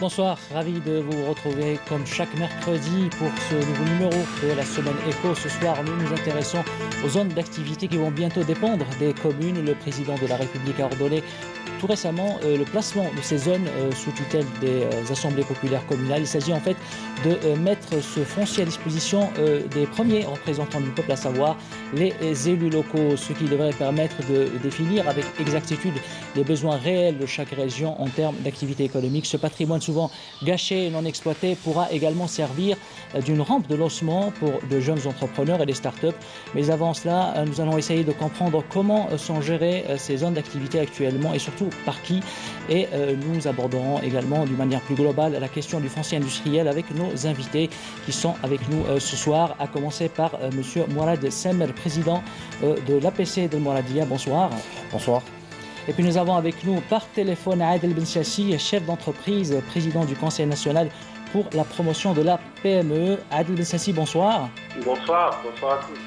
Bonsoir, ravi de vous retrouver comme chaque mercredi pour ce nouveau numéro de la semaine éco. Ce soir, nous nous intéressons aux zones d'activité qui vont bientôt dépendre des communes. Le président de la République a ordonné tout récemment le placement de ces zones sous tutelle des assemblées populaires communales. Il s'agit en fait de mettre ce foncier à disposition des premiers représentants du peuple, à savoir les élus locaux, ce qui devrait permettre de définir avec exactitude les besoins réels de chaque région en termes d'activité économique. Ce patrimoine souvent gâché et non exploité pourra également servir d'une rampe de lancement pour de jeunes entrepreneurs et des startups. Mais avant cela, nous allons essayer de comprendre comment sont gérées ces zones d'activité actuellement et surtout par qui. Et nous aborderons également d'une manière plus globale la question du foncier industriel avec nos invités qui sont avec nous ce soir, à commencer par M. Mourad Semer, président de l'APC de Mouradia. Bonsoir. Bonsoir. Et puis nous avons avec nous par téléphone Adel Benchassi, chef d'entreprise, président du Conseil national pour la promotion de la PME. Adel Benchassi, bonsoir. Bonsoir, bonsoir à tous.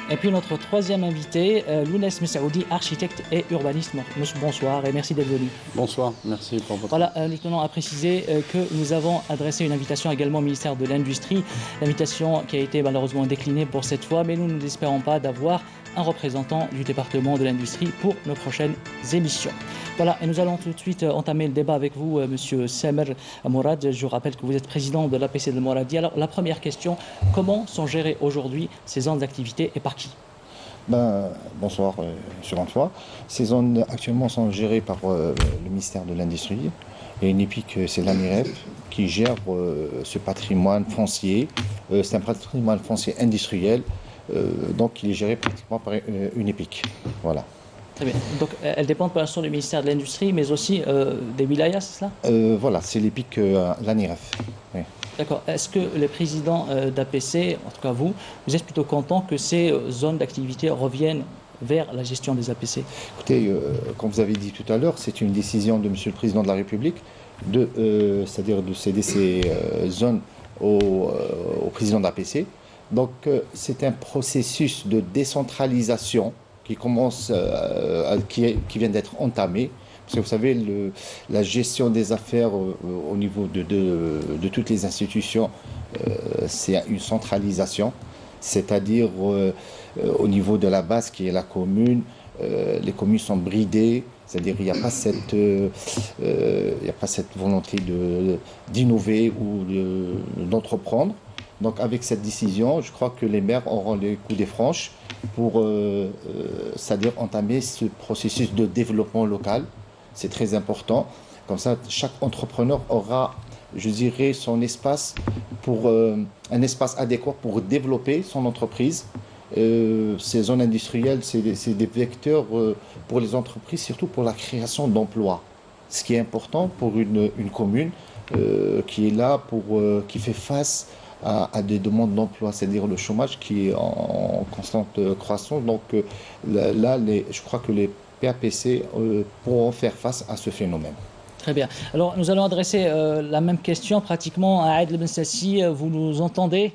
Et puis notre troisième invité, Lounès Messaoudi, architecte et urbaniste. Bonsoir et merci d'être venu. Bonsoir, merci pour votre... Voilà, nous tenons à préciser que nous avons adressé une invitation également au ministère de l'Industrie. L'invitation qui a été malheureusement déclinée pour cette fois, mais nous n'espérons pas d'avoir un représentant du département de l'industrie pour nos prochaines émissions. Voilà, et nous allons tout de suite entamer le débat avec vous, Monsieur Semer Mourad. Je rappelle que vous êtes président de l'APC de Mouradia. Alors, la première question, comment sont gérées aujourd'hui ces zones d'activité et par qui? Bonsoir, Monsieur Antoine. Ces zones actuellement sont gérées par le ministère de l'Industrie. Il y a une EPIC, c'est l'ANIREP, qui gère ce patrimoine foncier. C'est un patrimoine foncier industriel. Donc il est géré pratiquement par une EPIC. Voilà. Très bien. Donc elle dépend pour l'instant du ministère de l'Industrie, mais aussi des wilayas, c'est cela? Voilà, c'est l'EPIC l'ANIREF. Oui. D'accord. Est-ce que les présidents d'APC, en tout cas vous êtes plutôt content que ces zones d'activité reviennent vers la gestion des APC? Écoutez, comme vous avez dit tout à l'heure, c'est une décision de Monsieur le Président de la République, c'est-à-dire de céder ces zones au président d'APC. Donc c'est un processus de décentralisation qui commence, qui vient d'être entamé. Parce que vous savez, la gestion des affaires au niveau de toutes les institutions, c'est une centralisation, c'est-à-dire au niveau de la base qui est la commune, les communes sont bridées, c'est-à-dire il n'y a pas cette volonté d'innover ou d'entreprendre. Donc avec cette décision, je crois que les maires auront les coups des franches pour c'est-à-dire entamer ce processus de développement local. C'est très important. Comme ça, chaque entrepreneur aura, je dirais, son espace un espace adéquat pour développer son entreprise. Ces zones industrielles, c'est des vecteurs pour les entreprises, surtout pour la création d'emplois. Ce qui est important pour une commune qui est là, qui fait face à des demandes d'emploi, c'est-à-dire le chômage qui est en constante croissance. Donc là, je crois que les PAPC pourront faire face à ce phénomène. Très bien. Alors, nous allons adresser la même question pratiquement à Adel Benchassi. Vous nous entendez?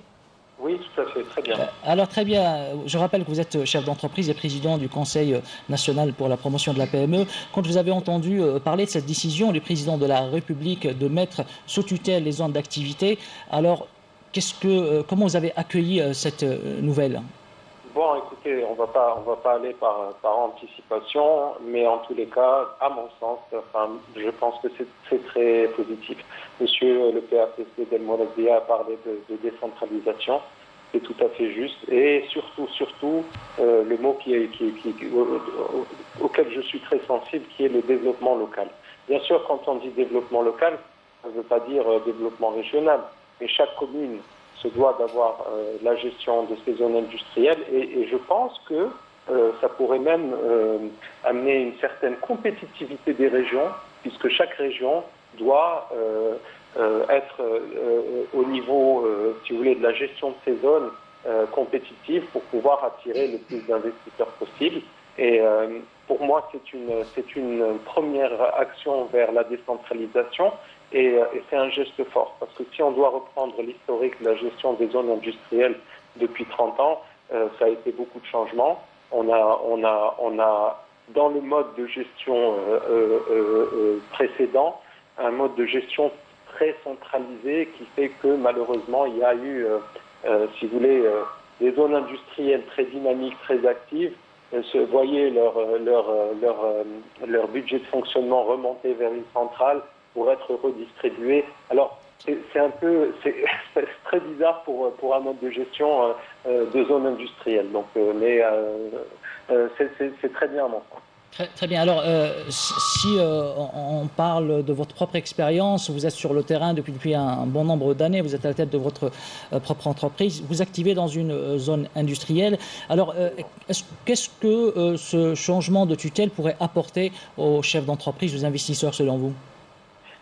Oui, tout à fait, très bien. Alors, très bien. Je rappelle que vous êtes chef d'entreprise et président du Conseil national pour la promotion de la PME. Quand vous avez entendu parler de cette décision du président de la République de mettre sous tutelle les zones d'activité, alors comment vous avez accueilli cette nouvelle? Bon, écoutez, on va pas aller par anticipation, mais en tous les cas, à mon sens, je pense que c'est très positif. Monsieur le PAPC d'El Mouradia a parlé de décentralisation, c'est tout à fait juste, et surtout, le mot auquel je suis très sensible, qui est le développement local. Bien sûr, quand on dit développement local, ça ne veut pas dire développement régional, mais chaque commune se doit d'avoir la gestion de ces zones industrielles et je pense que ça pourrait même amener une certaine compétitivité des régions, puisque chaque région doit être au niveau, si vous voulez, de la gestion de ces zones compétitives pour pouvoir attirer le plus d'investisseurs possible. Et pour moi, c'est une première action vers la décentralisation. Et c'est un geste fort, parce que si on doit reprendre l'historique de la gestion des zones industrielles depuis 30 ans, ça a été beaucoup de changements. On a dans le mode de gestion précédent un mode de gestion très centralisée qui fait que malheureusement il y a eu, si vous voulez, des zones industrielles très dynamiques, très actives, voyaient leur budget de fonctionnement remonter vers une centrale pour être redistribué. Alors, c'est très bizarre pour un mode de gestion de zone industrielle. Donc, mais c'est très bien à mon sens. Très bien. Alors, si on parle de votre propre expérience, vous êtes sur le terrain depuis un bon nombre d'années, vous êtes à la tête de votre propre entreprise, vous activez dans une zone industrielle. Alors, qu'est-ce que ce changement de tutelle pourrait apporter aux chefs d'entreprise, aux investisseurs, selon vous?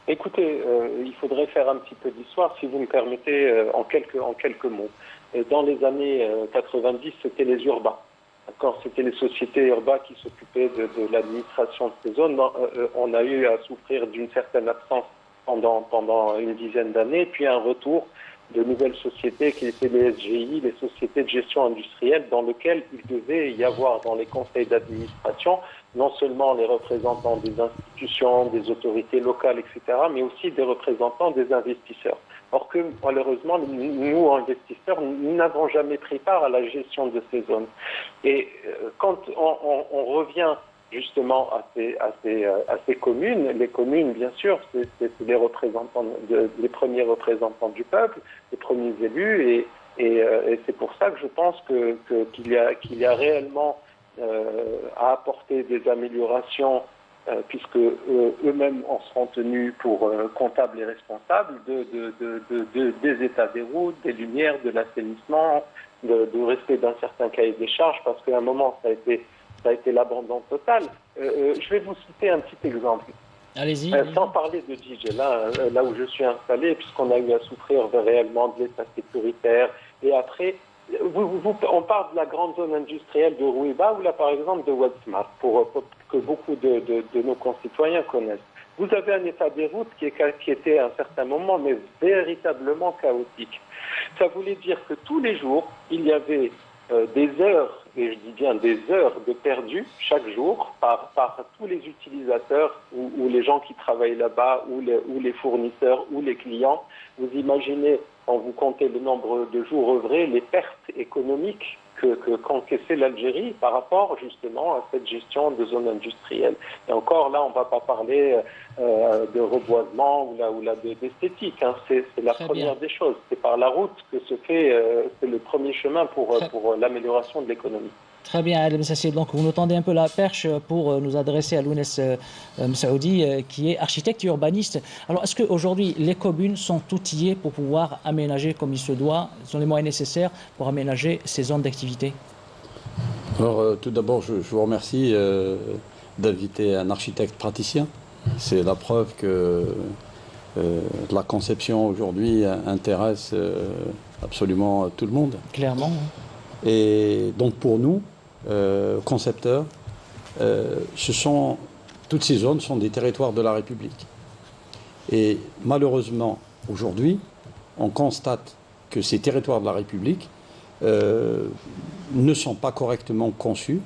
Écoutez, il faudrait faire un petit peu d'histoire, si vous me permettez, en quelques mots. Dans les années 90, c'était les urbains. C'était les sociétés urbaines qui s'occupaient de l'administration de ces zones. On a eu à souffrir d'une certaine absence pendant une dizaine d'années, puis un retour de nouvelles sociétés qui étaient les SGI, les sociétés de gestion industrielle, dans lesquelles il devait y avoir dans les conseils d'administration non seulement les représentants des institutions, des autorités locales, etc., mais aussi des représentants des investisseurs. Or que, malheureusement, nous, investisseurs, nous n'avons jamais pris part à la gestion de ces zones. Et quand on revient justement à ces communes, les communes, bien sûr, c'est les représentants, les premiers représentants du peuple, les premiers élus, et c'est pour ça que je pense qu'il y a réellement à apporter des améliorations, puisque eux-mêmes en seront tenus pour comptables et responsables des états des routes, des lumières, de l'assainissement, du respect d'un certain cahier des charges, parce qu'à un moment, ça a été l'abandon total. Je vais vous citer un petit exemple. Allez-y. Sans parler de DJ, là où je suis installé, puisqu'on a eu à souffrir réellement de l'état sécuritaire, et après, on parle de la grande zone industrielle de Rouiba ou là par exemple de Oued-Smart, pour que beaucoup de nos concitoyens connaissent. Vous avez un état des routes qui était à un certain moment, mais véritablement chaotique. Ça voulait dire que tous les jours, il y avait des heures, et je dis bien des heures de perdu chaque jour par tous les utilisateurs ou les gens qui travaillent là-bas ou les fournisseurs ou les clients. Vous imaginez, quand vous comptez le nombre de jours œuvrés, les pertes économiques qu'encaissait l'Algérie par rapport justement à cette gestion de zone industrielle. Et encore là, on ne va pas parler de reboisement ou d'esthétique. Hein. C'est la première des choses. C'est par la route que se fait, c'est le premier chemin pour l'amélioration de l'économie. Très bien, Al Messassib. Donc, vous nous tendez un peu la perche pour nous adresser à Lounès Messaoudi, qui est architecte et urbaniste. Alors, est-ce qu'aujourd'hui, les communes sont outillées pour pouvoir aménager comme il se doit, ils ont les moyens nécessaires pour aménager ces zones d'activité? Alors, tout d'abord, je vous remercie d'inviter un architecte praticien. C'est la preuve que la conception aujourd'hui intéresse absolument tout le monde. Clairement. Et donc pour nous, concepteurs, toutes ces zones sont des territoires de la République. Et malheureusement, aujourd'hui, on constate que ces territoires de la République ne sont pas correctement conçus,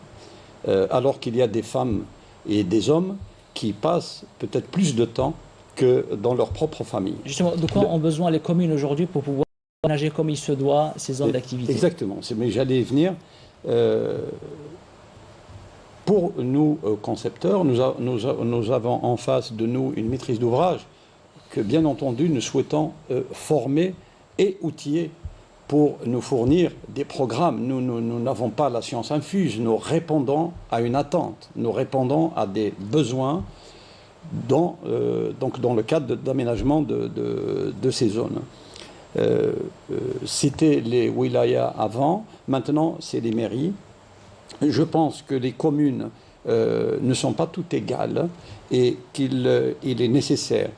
alors qu'il y a des femmes et des hommes qui passent peut-être plus de temps que dans leur propre famille. Justement, de quoi ont besoin les communes aujourd'hui pour pouvoir aménager comme il se doit ces zones d'activité? Exactement, mais j'allais y venir. Pour nous, concepteurs, nous avons en face de nous une maîtrise d'ouvrage que, bien entendu, nous souhaitons former et outiller pour nous fournir des programmes. Nous n'avons pas la science infuse, nous répondons à une attente, nous répondons à des besoins donc dans le cadre d'aménagement de ces zones. C'était les wilayas avant, maintenant c'est les mairies. Je pense que les communes ne sont pas toutes égales et qu'il est nécessaire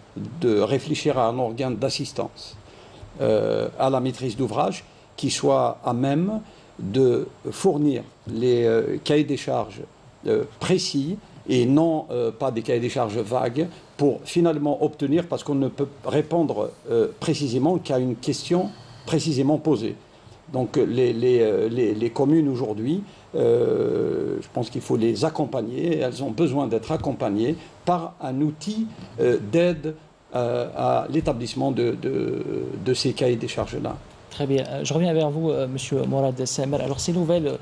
de réfléchir à un organe d'assistance à la maîtrise d'ouvrage qui soit à même de fournir les cahiers des charges précis et non pas des cahiers des charges vagues pour finalement obtenir, parce qu'on ne peut répondre précisément qu'à une question précisément posée. Donc les communes aujourd'hui, je pense qu'il faut les accompagner, elles ont besoin d'être accompagnées par un outil d'aide à l'établissement de ces cahiers des charges-là. Très bien. Je reviens vers vous, Monsieur Mourad Samer. Alors, ces nouvelles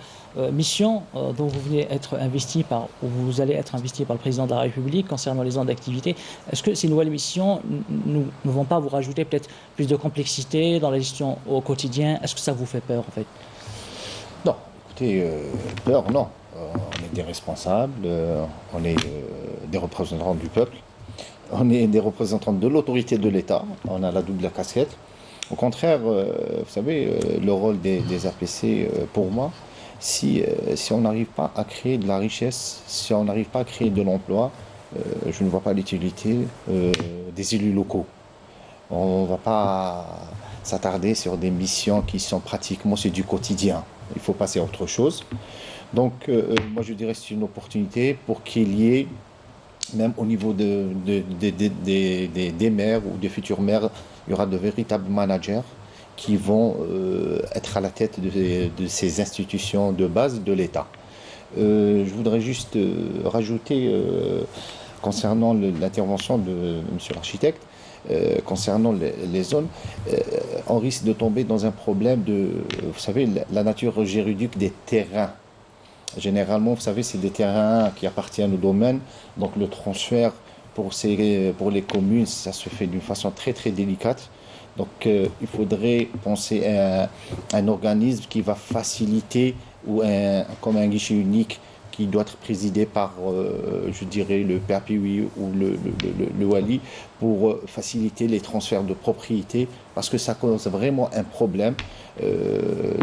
missions dont vous venez être investi ou vous allez être investi par le président de la République concernant les zones d'activité, est-ce que ces nouvelles missions ne vont pas vous rajouter peut-être plus de complexité dans la gestion au quotidien? Est-ce que ça vous fait peur, en fait? Non, écoutez, peur, non. On est des responsables, on est des représentants du peuple, on est des représentants de l'autorité de l'État, on a la double casquette. Au contraire, vous savez, le rôle des APC, pour moi, si on n'arrive pas à créer de la richesse, si on n'arrive pas à créer de l'emploi, je ne vois pas l'utilité des élus locaux. On ne va pas s'attarder sur des missions qui sont pratiquement, c'est du quotidien. Il faut passer à autre chose. Donc, moi, je dirais que c'est une opportunité pour qu'il y ait, même au niveau des maires ou des futurs maires, il y aura de véritables managers qui vont être à la tête de ces institutions de base de l'État. Je voudrais juste rajouter, concernant l'intervention de M. l'architecte, concernant les zones, on risque de tomber dans un problème de, vous savez, la nature juridique des terrains. Généralement, vous savez, c'est des terrains qui appartiennent au domaine, donc le transfert pour les communes, ça se fait d'une façon très très délicate. Donc il faudrait penser à un organisme qui va faciliter, comme un guichet unique qui doit être présidé par, je dirais, le PAPI ou le Wali, pour faciliter les transferts de propriété, parce que ça cause vraiment un problème,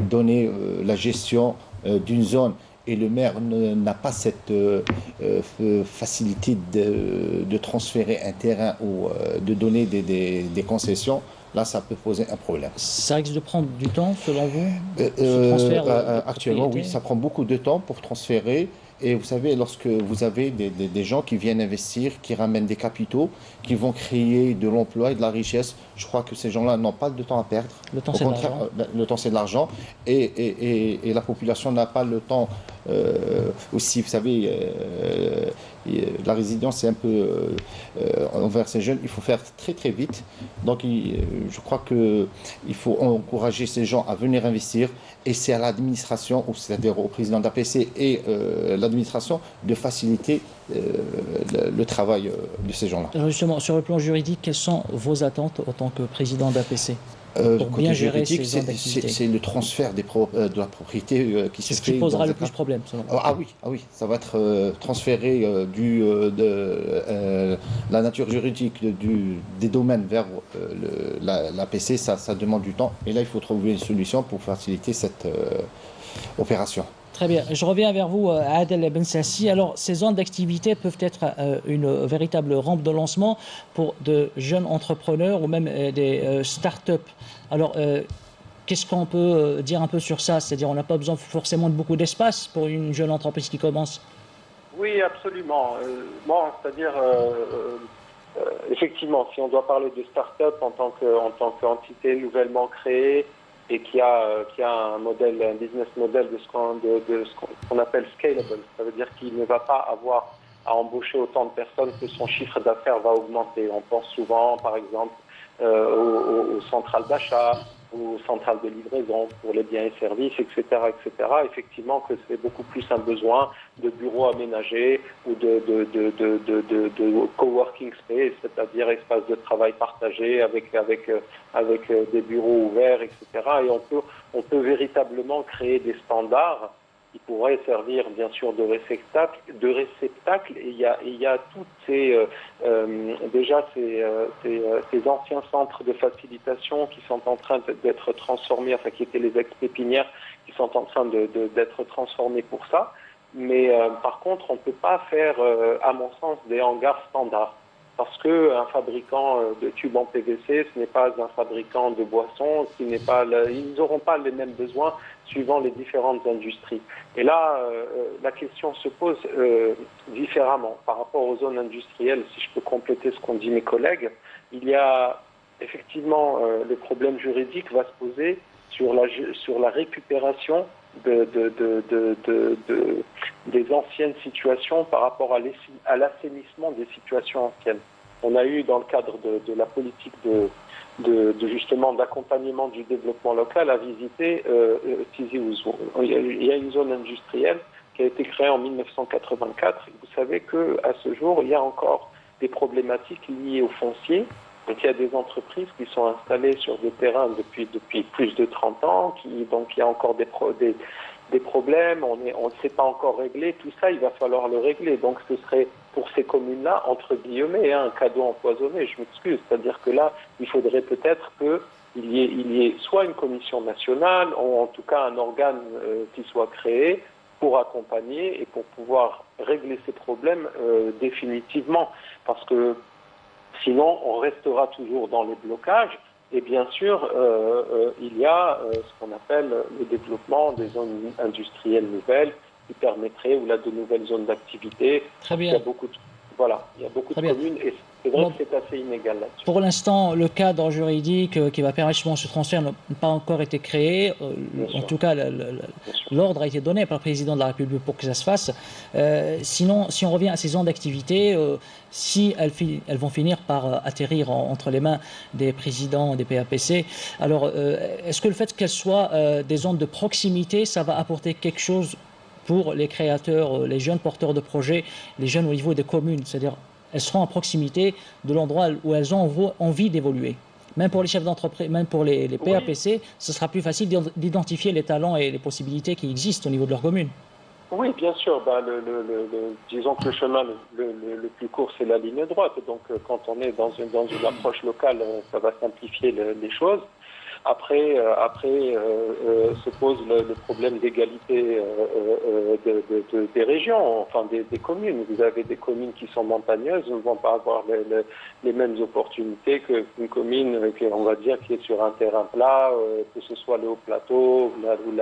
donner la gestion d'une zone. Et le maire n'a pas cette facilité de transférer un terrain ou de donner des concessions. Là, ça peut poser un problème. Ça risque de prendre du temps, selon vous, ce transfert actuellement, oui, ça prend beaucoup de temps pour transférer. Et vous savez, lorsque vous avez des gens qui viennent investir, qui ramènent des capitaux, qui vont créer de l'emploi et de la richesse, je crois que ces gens-là n'ont pas de temps à perdre. Le temps, c'est de l'argent. Le temps, c'est de l'argent. Et la population n'a pas le temps aussi. Vous savez, la résilience, c'est un peu envers ces jeunes. Il faut faire très, très vite. Donc, je crois qu'il faut encourager ces gens à venir investir. Et c'est à l'administration, c'est-à-dire au président d'APC et l'administration, de faciliter le travail de ces gens-là. Alors justement, sur le plan juridique, quelles sont vos attentes en tant que président d'APC pour bien gérer ces zones d'activité? C'est le transfert de la propriété qui se fait. C'est ce qui posera le plus de problèmes, selon vous. Oui, ça va être transféré de la nature juridique des domaines vers l'APC, ça demande du temps. Et là, il faut trouver une solution pour faciliter cette opération. Très bien. Je reviens vers vous, Adel Bensassi. Alors, ces zones d'activité peuvent être une véritable rampe de lancement pour de jeunes entrepreneurs ou même des start-up. Alors, qu'est-ce qu'on peut dire un peu sur ça? C'est-à-dire, on n'a pas besoin forcément de beaucoup d'espace pour une jeune entreprise qui commence. Oui, absolument. C'est-à-dire, effectivement, si on doit parler de start-up en tant qu'entité nouvellement créée, et qui a un business model de ce qu'on appelle scalable. Ça veut dire qu'il ne va pas avoir à embaucher autant de personnes que son chiffre d'affaires va augmenter. On pense souvent, par exemple, aux centrales d'achat, aux centrales de livraison pour les biens et services, etc., etc. Effectivement, que c'est beaucoup plus un besoin de bureaux aménagés ou de coworking space, c'est-à-dire espace de travail partagé avec des bureaux ouverts, etc. Et on peut véritablement créer des standards qui pourraient servir bien sûr de réceptacle. Et il y a toutes ces anciens centres de facilitation qui sont en train d'être transformés, enfin qui étaient les ex-pépinières, qui sont en train d'être transformés pour ça. Mais par contre, on ne peut pas faire, à mon sens, des hangars standards. Parce qu'un fabricant de tubes en PVC, ce n'est pas un fabricant de boissons, ils n'auront pas les mêmes besoins suivant les différentes industries. Et là, la question se pose différemment par rapport aux zones industrielles. Si je peux compléter ce qu'ont dit mes collègues, il y a effectivement le problème juridique va se poser sur la récupération des anciennes situations par rapport à l'assainissement des situations anciennes. On a eu, dans le cadre de la politique de justement d'accompagnement du développement local, à visiter Tizi Ouzou. Il y a une zone industrielle qui a été créée en 1984. Vous savez qu'à ce jour, il y a encore des problématiques liées au foncier. Donc il y a des entreprises qui sont installées sur des terrains depuis plus de 30 ans, donc il y a encore des problèmes, on ne s'est pas encore réglé, tout ça il va falloir le régler. Donc ce serait pour ces communes-là, entre guillemets, un cadeau empoisonné, je m'excuse. C'est-à-dire que là, il faudrait peut-être qu'il y ait soit une commission nationale, ou en tout cas un organe qui soit créé pour accompagner et pour pouvoir régler ces problèmes définitivement. Parce que sinon, on restera toujours dans les blocages. Et bien sûr, il y a ce qu'on appelle le développement des zones industrielles nouvelles qui permettraient, ou là, de nouvelles zones d'activité. Très bien. Il y a beaucoup de communes et c'est vrai que c'est assez inégal là-dessus. Pour l'instant, le cadre juridique qui va permettre justement ce transfert n'a pas encore été créé. En tout cas, l'ordre a été donné par le président de la République pour que ça se fasse. Sinon, si on revient à ces zones d'activité, si elles vont finir par atterrir entre les mains des présidents des PAPC, alors est-ce que le fait qu'elles soient des zones de proximité, ça va apporter quelque chose pour les créateurs, les jeunes porteurs de projets, les jeunes au niveau des communes, c'est-à-dire elles seront à proximité de l'endroit où elles ont envie d'évoluer. Même pour les chefs d'entreprise, même pour les PAPC, ce sera plus facile d'identifier les talents et les possibilités qui existent au niveau de leur commune. Oui, bien sûr. Disons que le chemin le plus court, c'est la ligne droite. Donc, quand on est dans une approche locale, ça va simplifier les choses. Après se pose le problème d'égalité des régions, enfin des communes. Vous avez des communes qui sont montagneuses, ne vont pas avoir les mêmes opportunités qu'une commune on va dire qui est sur un terrain plat, que ce soit le haut plateau ou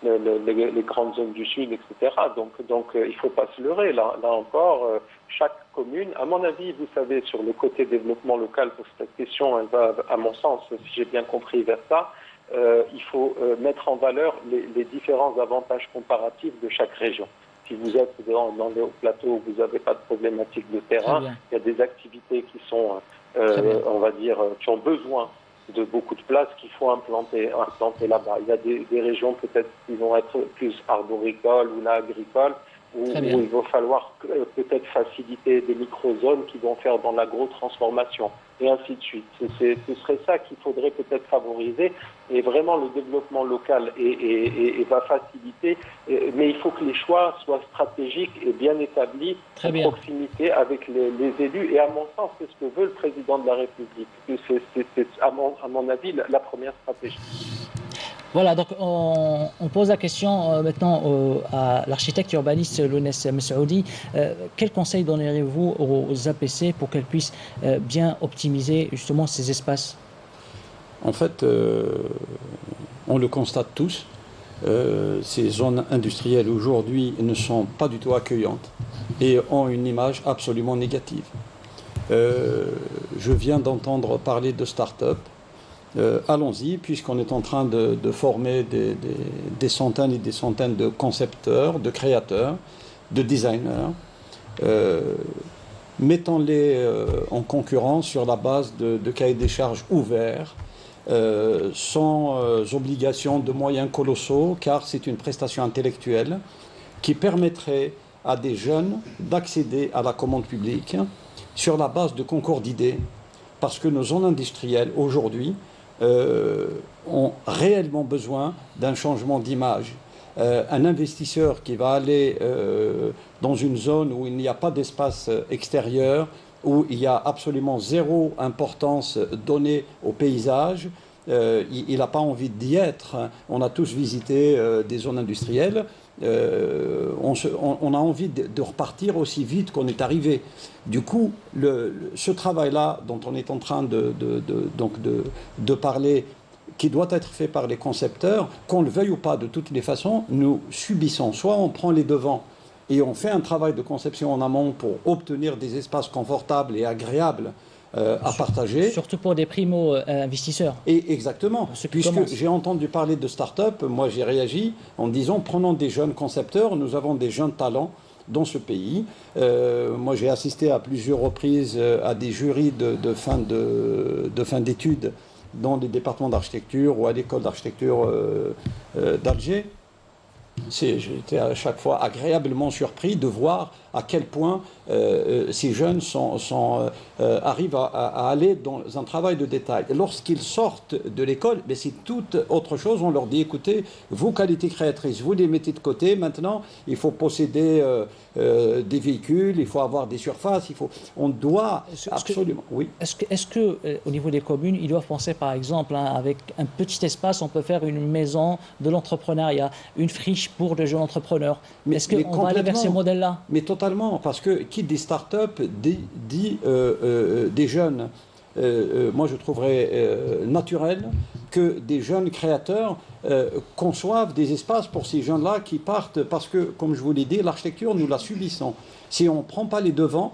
les grandes zones du sud, etc. Donc il ne faut pas se leurrer. Là encore, chaque commune, à mon avis, vous savez, sur le côté développement local, pour cette question, elle va, à mon sens, si j'ai bien compris, vers ça, il faut mettre en valeur les différents avantages comparatifs de chaque région. Si vous êtes dans les hauts plateaux où vous n'avez pas de problématique de terrain, il y a des activités qui sont, on va dire, qui ont besoin de beaucoup de place qu'il faut implanter là-bas. Il y a des régions peut-être qui vont être plus arboricoles ou là agricoles, où il va falloir peut-être faciliter des micro-zones qui vont faire dans l'agro-transformation, et ainsi de suite. Ce serait ça qu'il faudrait peut-être favoriser, et vraiment le développement local et va faciliter, mais il faut que les choix soient stratégiques et bien établis, en proximité avec les élus, et à mon sens, c'est ce que veut le président de la République. C'est à mon avis, la première stratégie. Voilà, donc on pose la question maintenant à l'architecte urbaniste Lounès Messoudi. Quel conseil donneriez-vous aux APC pour qu'elles puissent bien optimiser justement ces espaces? En fait, on le constate tous, ces zones industrielles aujourd'hui ne sont pas du tout accueillantes et ont une image absolument négative. Je viens d'entendre parler de start-up. Allons-y, puisqu'on est en train de former des centaines et des centaines de concepteurs, de créateurs, de designers. Mettons-les en concurrence sur la base de cahiers des charges ouverts, sans obligation de moyens colossaux, car c'est une prestation intellectuelle qui permettrait à des jeunes d'accéder à la commande publique sur la base de concours d'idées, parce que nos zones industrielles aujourd'hui ont réellement besoin d'un changement d'image. Un investisseur qui va aller dans une zone où il n'y a pas d'espace extérieur, où il y a absolument zéro importance donnée au paysage, il n'a pas envie d'y être. On a tous visité des zones industrielles. On a envie de repartir aussi vite qu'on est arrivé. Du coup, ce travail-là dont on est en train de parler, qui doit être fait par les concepteurs, qu'on le veuille ou pas, de toutes les façons, nous subissons. Soit on prend les devants et on fait un travail de conception en amont pour obtenir des espaces confortables et agréables à partager. Surtout pour des primo-investisseurs. Et exactement. Puisque j'ai entendu parler de start-up, moi j'ai réagi en disant, prenons des jeunes concepteurs, nous avons des jeunes talents, dans ce pays. Moi, j'ai assisté à plusieurs reprises à des jurys de fin d'études dans les départements d'architecture ou à l'école d'architecture d'Alger. J'étais à chaque fois agréablement surpris de voir à quel point ces jeunes arrivent à aller dans un travail de détail. Lorsqu'ils sortent de l'école, mais c'est toute autre chose. On leur dit, écoutez, vos qualités créatrices, vous les mettez de côté. Maintenant, il faut posséder des véhicules, il faut avoir des surfaces, on doit absolument... Oui. Est-ce que au niveau des communes, ils doivent penser, par exemple, avec un petit espace, on peut faire une maison de l'entrepreneuriat, une friche pour les jeunes entrepreneurs. Est-ce qu'on va aller vers ces modèles-là? Mais totalement, parce que qui dit start-up dit des jeunes. Moi, je trouverais naturel que des jeunes créateurs conçoivent des espaces pour ces jeunes-là qui partent, parce que, comme je vous l'ai dit, l'architecture, nous la subissons. Si on ne prend pas les devants,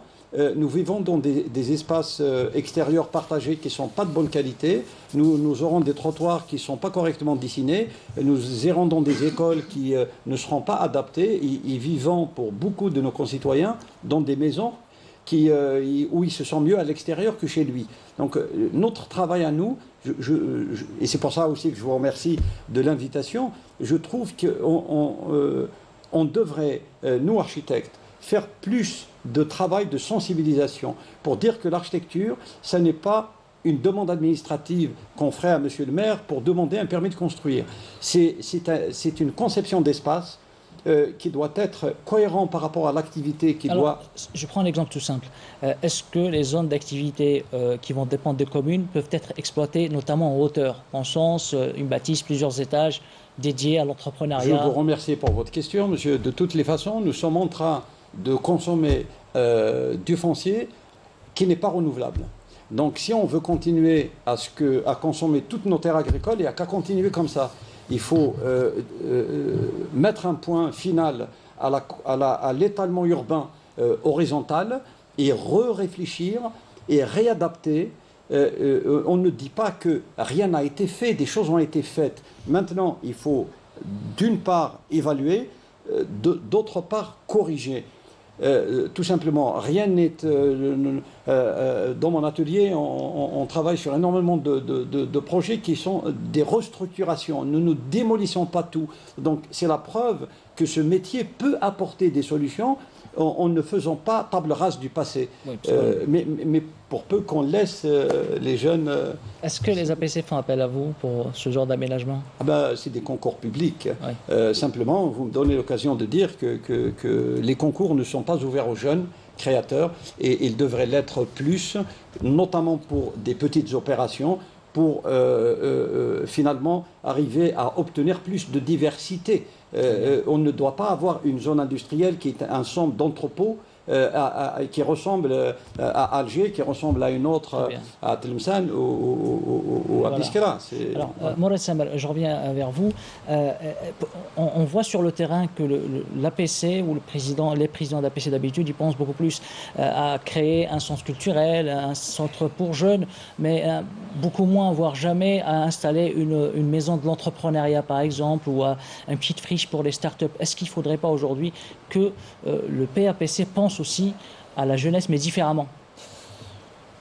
nous vivons dans des espaces extérieurs partagés qui ne sont pas de bonne qualité. Nous aurons des trottoirs qui ne sont pas correctement dessinés. Nous irons dans des écoles qui ne seront pas adaptées. Et vivons, pour beaucoup de nos concitoyens, dans des maisons où ils se sentent mieux à l'extérieur que chez lui. Donc notre travail à nous, et c'est pour ça aussi que je vous remercie de l'invitation, je trouve qu'on devrait, nous architectes, faire plus de travail de sensibilisation pour dire que l'architecture, ça n'est pas une demande administrative qu'on ferait à monsieur le maire pour demander un permis de construire. C'est une conception d'espace qui doit être cohérent par rapport à l'activité qui doit... Je prends un exemple tout simple. Est-ce que les zones d'activité qui vont dépendre des communes peuvent être exploitées, notamment en hauteur, dans le sens une bâtisse, plusieurs étages dédiés à l'entrepreneuriat? Je vous remercie pour votre question, monsieur. De toutes les façons, nous sommes en train de consommer du foncier qui n'est pas renouvelable. Donc si on veut continuer à consommer toutes nos terres agricoles, il n'y a qu'à continuer comme ça. Il faut mettre un point final à l'étalement urbain horizontal et réfléchir et réadapter. On ne dit pas que rien n'a été fait, des choses ont été faites. Maintenant, il faut d'une part évaluer, d'autre part corriger. Tout simplement, rien n'est... dans mon atelier, on travaille sur énormément de projets qui sont des restructurations. Nous ne démolissons pas tout. Donc c'est la preuve que ce métier peut apporter des solutions en ne faisant pas table rase du passé. Oui, mais pour peu qu'on laisse les jeunes... Est-ce que les APC font appel à vous pour ce genre d'aménagement? C'est des concours publics. Oui. Simplement, vous me donnez l'occasion de dire que les concours ne sont pas ouverts aux jeunes créateurs et ils devraient l'être plus, notamment pour des petites opérations, pour finalement arriver à obtenir plus de diversité. On ne doit pas avoir une zone industrielle qui est un centre d'entrepôt qui ressemble à Alger, qui ressemble à une autre à Tlemcen ou à Biskra. Alors, Mourad Samer, je reviens vers vous. On voit sur le terrain que l'APC ou les présidents d'APC d'habitude, ils pensent beaucoup plus à créer un centre culturel, un centre pour jeunes, mais beaucoup moins, voire jamais, à installer une maison de l'entrepreneuriat, par exemple, ou une petite friche pour les startups. Est-ce qu'il ne faudrait pas aujourd'hui que le PAPC pense aussi à la jeunesse, mais différemment?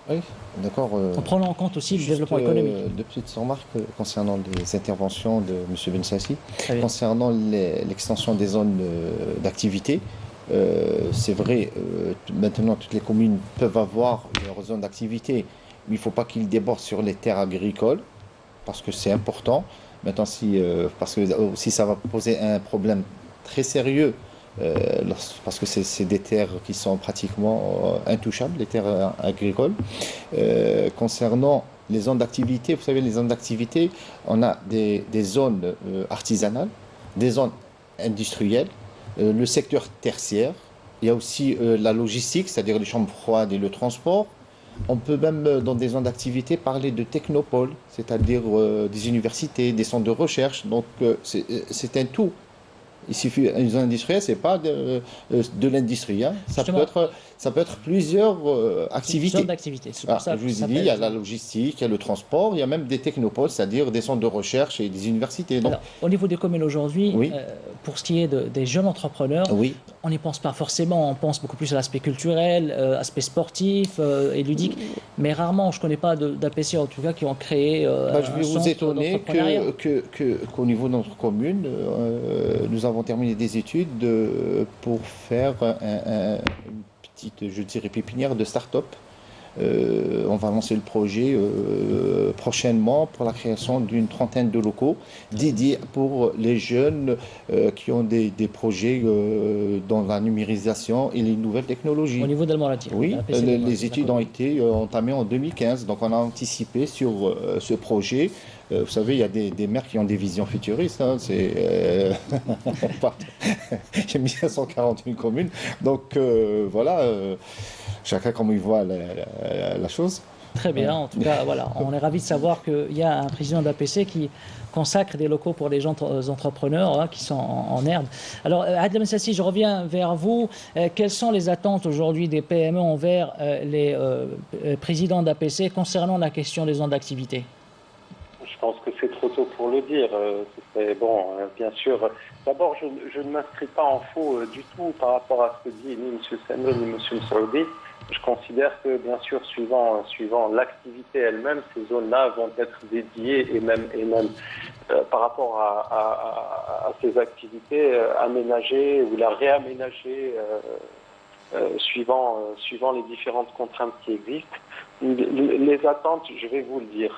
Oui, d'accord. En prenant en compte aussi le développement économique. Deux petites remarques concernant les interventions de M. Bensassi. Concernant l'extension des zones d'activité, c'est vrai, maintenant toutes les communes peuvent avoir leur zone d'activité, mais il ne faut pas qu'ils débordent sur les terres agricoles, parce que c'est important. Maintenant, parce que aussi ça va poser un problème très sérieux, parce que c'est des terres qui sont pratiquement intouchables, les terres agricoles. Concernant les zones d'activité, vous savez, les zones d'activité, on a des zones artisanales, des zones industrielles, le secteur tertiaire, il y a aussi la logistique, c'est-à-dire les chambres froides et le transport. On peut même, dans des zones d'activité, parler de technopoles, c'est-à-dire des universités, des centres de recherche. Donc, c'est un tout. Il suffit, une zone industrielle, c'est pas de l'industrie. Hein. Ça peut être plusieurs activités. Zone d'activité. C'est pour ça je vous ai dit, il y a la logistique, il y a le transport, il y a même des technopoles, c'est-à-dire des centres de recherche et des universités. Donc, alors, au niveau des communes aujourd'hui, pour ce qui est des jeunes entrepreneurs, on n'y pense pas forcément. On pense beaucoup plus à l'aspect culturel, aspect sportif et ludique, mais rarement, je ne connais pas d'APC en tout cas qui ont créé je vais vous étonner qu'au niveau de notre commune, nous avons terminé des études pour faire une petite, je dirais, pépinière de start-up. On va lancer le projet prochainement pour la création d'une trentaine de locaux dédiés pour les jeunes qui ont des projets dans la numérisation et les nouvelles technologies. Au niveau d'Almorati. Oui, les études ont été entamées en 2015, donc on a anticipé sur ce projet. Vous savez, il y a des maires qui ont des visions futuristes. Hein, j'ai mis 141 communes. Donc voilà, chacun comme il voit la chose. Très bien, en tout cas, voilà. On est ravis de savoir qu'il y a un président d'APC qui consacre des locaux pour les gens entrepreneurs qui sont en herbe. Alors, Adel Messassi, je reviens vers vous. Quelles sont les attentes aujourd'hui des PME envers les présidents d'APC concernant la question des zones d'activité ? Je pense que c'est trop tôt pour le dire. Bon, bien sûr. D'abord, je ne m'inscris pas en faux du tout par rapport à ce que dit ni M. Seno ni M. Msaoudi. Je considère que, bien sûr, suivant l'activité elle-même, ces zones-là vont être dédiées et même par rapport à ces activités aménagées ou la réaménager suivant les différentes contraintes qui existent. Les attentes, je vais vous le dire,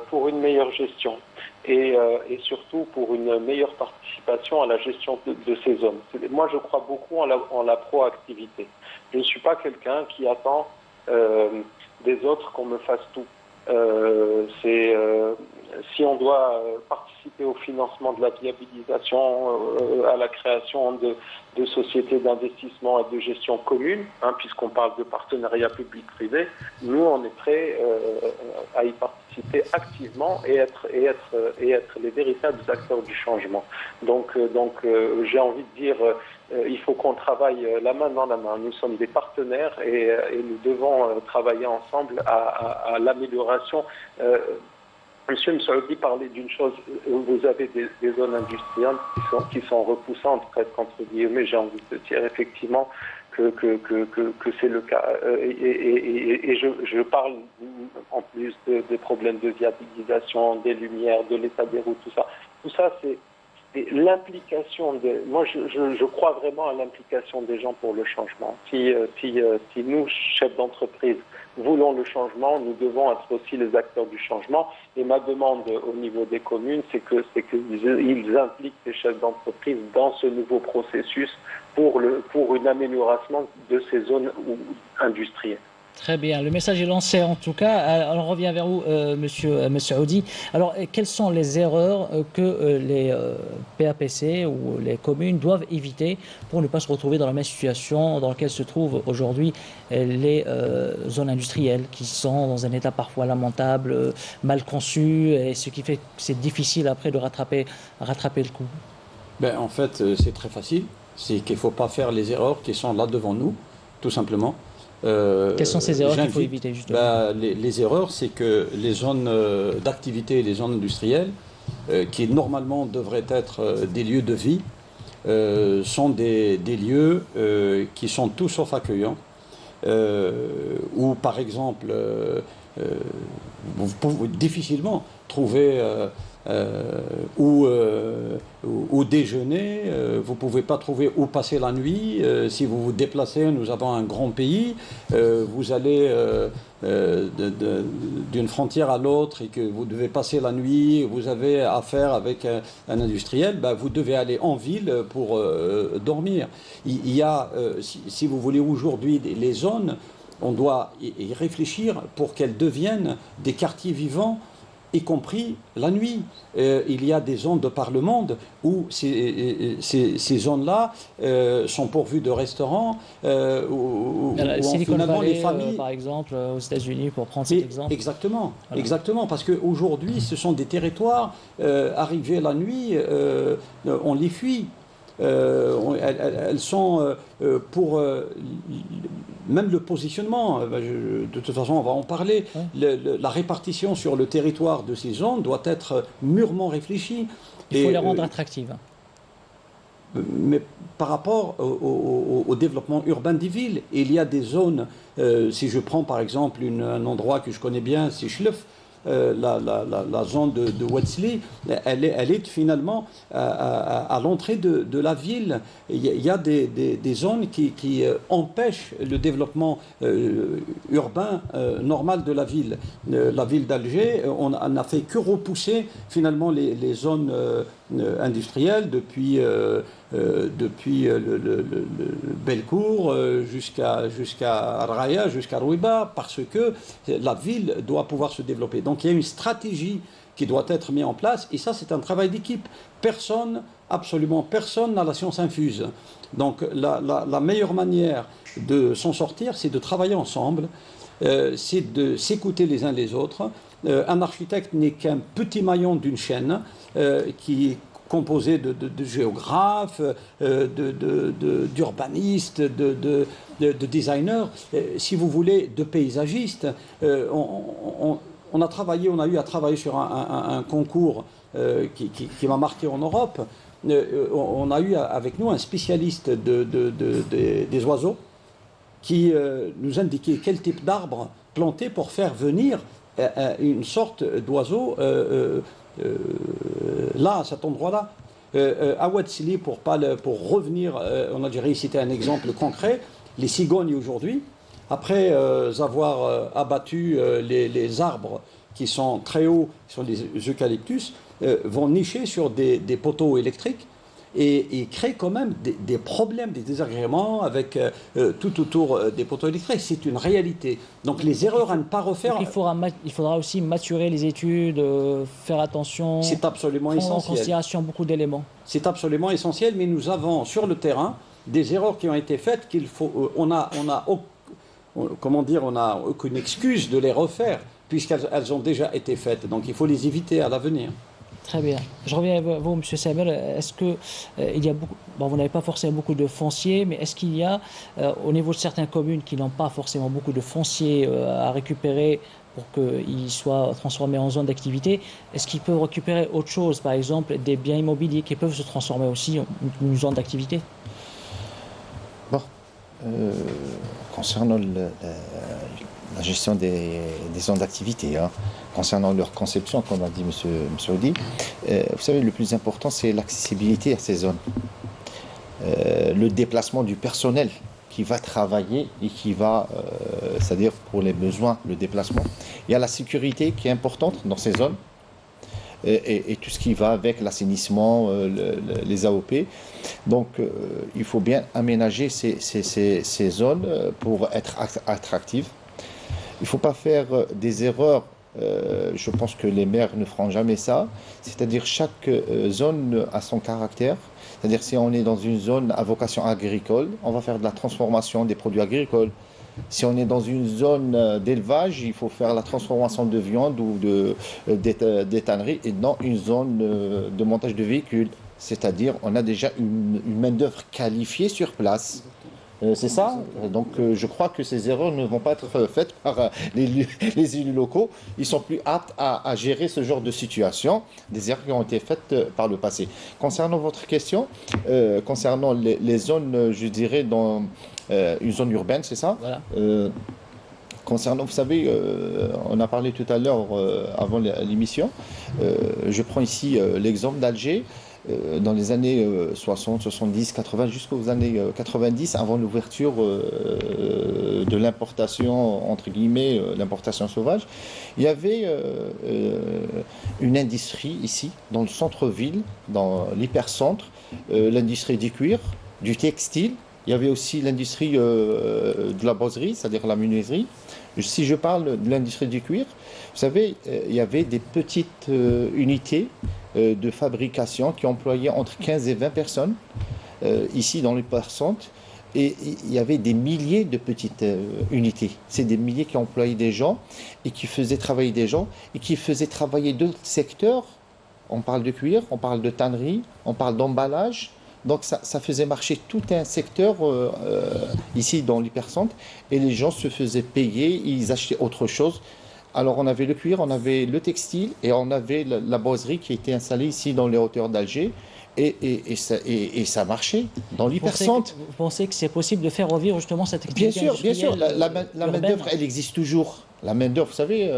pour une meilleure gestion et surtout pour une meilleure participation à la gestion de ces zones. Moi, je crois beaucoup en la proactivité. Je ne suis pas quelqu'un qui attend des autres qu'on me fasse tout. Si on doit participer au financement de la viabilisation, à la création de sociétés d'investissement et de gestion commune, puisqu'on parle de partenariat public-privé, nous on est prêts à y participer activement et être les véritables acteurs du changement. Donc j'ai envie de dire, il faut qu'on travaille la main dans la main. Nous sommes des partenaires et nous devons travailler ensemble à l'amélioration. Monsieur Msaoudi parlait d'une chose, vous avez des zones industrielles qui sont repoussantes, presque entre guillemets, j'ai envie de dire effectivement que c'est le cas. Et je parle en plus des problèmes de viabilisation, des lumières, de l'état des routes, tout ça. Tout ça, c'est l'implication moi je crois vraiment à l'implication des gens pour le changement. Si nous, chefs d'entreprise, voulons le changement, nous devons être aussi les acteurs du changement. Et ma demande au niveau des communes, c'est qu'ils impliquent les chefs d'entreprise dans ce nouveau processus pour une amélioration de ces zones industrielles. Très bien, le message est lancé en tout cas. Alors, on revient vers vous, monsieur Audi. Alors, quelles sont les erreurs que les PAPC ou les communes doivent éviter pour ne pas se retrouver dans la même situation dans laquelle se trouvent aujourd'hui les zones industrielles qui sont dans un état parfois lamentable, mal conçu, et ce qui fait que c'est difficile après de rattraper le coup? En fait, c'est très facile. C'est qu'il ne faut pas faire les erreurs qui sont là devant nous, tout simplement. Quelles sont ces erreurs qu'il faut éviter justement? Les erreurs, c'est que les zones d'activité, les zones industrielles, qui normalement devraient être des lieux de vie, sont des lieux qui sont tout sauf accueillants, où par exemple, vous pouvez difficilement trouver où déjeuner, vous ne pouvez pas trouver où passer la nuit. Si vous vous déplacez, nous avons un grand pays, vous allez d'une frontière à l'autre et que vous devez passer la nuit, vous avez affaire avec un industriel, vous devez aller en ville pour dormir. Il y a, si vous voulez aujourd'hui, les zones, on doit y réfléchir pour qu'elles deviennent des quartiers vivants, y compris la nuit. Il y a des zones de par le monde où ces zones-là sont pourvues de restaurants, où Silicon Valley, les familles... par exemple, aux États-Unis, pour prendre cet exemple. Exactement, voilà. Exactement, parce qu'aujourd'hui, ce sont des territoires, arrivés la nuit, on les fuit. elles sont pour même le positionnement. De toute façon, on va en parler. La répartition sur le territoire de ces zones doit être mûrement réfléchie. Il faut les rendre attractives. Mais par rapport au développement urbain des villes, il y a des zones, si je prends par exemple un endroit que je connais bien, c'est Chlef, la zone de Wetzli, elle est finalement à l'entrée de la ville. Il y a des zones qui empêchent le développement urbain normal de la ville. La ville d'Alger, on n'a fait que repousser finalement les zones industrielles depuis le Belcourt jusqu'à Raya, jusqu'à Rouiba, parce que la ville doit pouvoir se développer. Donc il y a une stratégie qui doit être mise en place, et ça c'est un travail d'équipe. Absolument personne n'a la science infuse. Donc la meilleure manière de s'en sortir, c'est de travailler ensemble, c'est de s'écouter les uns les autres. Un architecte n'est qu'un petit maillon d'une chaîne qui est composé de géographes, d'urbanistes, de designers, si vous voulez, de paysagistes. On a eu à travailler sur un concours qui m'a marqué en Europe. On a eu avec nous un spécialiste des oiseaux qui nous indiquait quel type d'arbre planter pour faire venir une sorte d'oiseau là, à cet endroit-là. À Wetzli, pour revenir en Algérie, c'était un exemple concret. Les cigognes aujourd'hui, après avoir abattu les arbres qui sont très hauts, qui sont les eucalyptus, vont nicher sur des poteaux électriques et créent quand même des problèmes, des désagréments avec tout autour des poteaux électriques. C'est une réalité. Donc les erreurs à ne pas refaire... Il faudra aussi maturer les études, faire attention... C'est absolument essentiel. Prendre en considération beaucoup d'éléments. C'est absolument essentiel, mais nous avons sur le terrain des erreurs qui ont été faites qu'il faut... On n'a aucune excuse de les refaire, puisqu'elles ont déjà été faites. Donc il faut les éviter à l'avenir. Très bien. Je reviens à vous, M. Samer. Est-ce que il y a beaucoup... Bon, vous n'avez pas forcément beaucoup de foncier, mais est-ce qu'il y a, au niveau de certaines communes qui n'ont pas forcément beaucoup de foncier à récupérer pour qu'ils soient transformés en zone d'activité, est-ce qu'ils peuvent récupérer autre chose, par exemple des biens immobiliers qui peuvent se transformer aussi en une zone d'activité? Bon. Concernant la gestion des zones d'activité, concernant leur conception, comme a dit M. Audi, vous savez, le plus important, c'est l'accessibilité à ces zones. Le déplacement du personnel qui va travailler et qui va, c'est-à-dire pour les besoins, le déplacement. Il y a la sécurité qui est importante dans ces zones et tout ce qui va avec l'assainissement, les AOP. Donc, il faut bien aménager ces zones pour être attractives. Il ne faut pas faire des erreurs. Je pense que les maires ne feront jamais ça. C'est-à-dire chaque zone a son caractère. C'est-à-dire si on est dans une zone à vocation agricole, on va faire de la transformation des produits agricoles. Si on est dans une zone d'élevage, il faut faire la transformation de viande ou des tanneries et dans une zone de montage de véhicules. C'est-à-dire on a déjà une main-d'œuvre qualifiée sur place. C'est ça. Donc je crois que ces erreurs ne vont pas être faites par les élus locaux. Ils sont plus aptes à gérer ce genre de situation, des erreurs qui ont été faites par le passé. Concernant votre question, concernant les zones, je dirais, dans une zone urbaine, c'est ça? Voilà. Concernant, vous savez, on a parlé tout à l'heure avant l'émission, je prends ici l'exemple d'Alger. Dans les années 60, 70, 80, jusqu'aux années 90, avant l'ouverture de l'importation, entre guillemets, l'importation sauvage, il y avait une industrie ici, dans le centre-ville, dans l'hypercentre, l'industrie du cuir, du textile. Il y avait aussi l'industrie de la boiserie, c'est-à-dire la menuiserie. Si je parle de l'industrie du cuir, vous savez, il y avait des petites unités de fabrication qui employaient entre 15 et 20 personnes ici dans l'hypercentre. Et il y avait des milliers de petites unités. C'est des milliers qui employaient des gens et qui faisaient travailler des gens et qui faisaient travailler d'autres secteurs. On parle de cuir, on parle de tannerie, on parle d'emballage. Donc ça faisait marcher tout un secteur ici dans l'hypercentre et les gens se faisaient payer, ils achetaient autre chose. Alors on avait le cuir, on avait le textile et on avait la boiserie qui était installée ici dans les hauteurs d'Alger et ça marchait dans l'hypercentre. Vous pensez que c'est possible de faire revivre justement cette activité Bien sûr, industrielle la main-d'œuvre, elle existe toujours. La main-d'œuvre, vous savez,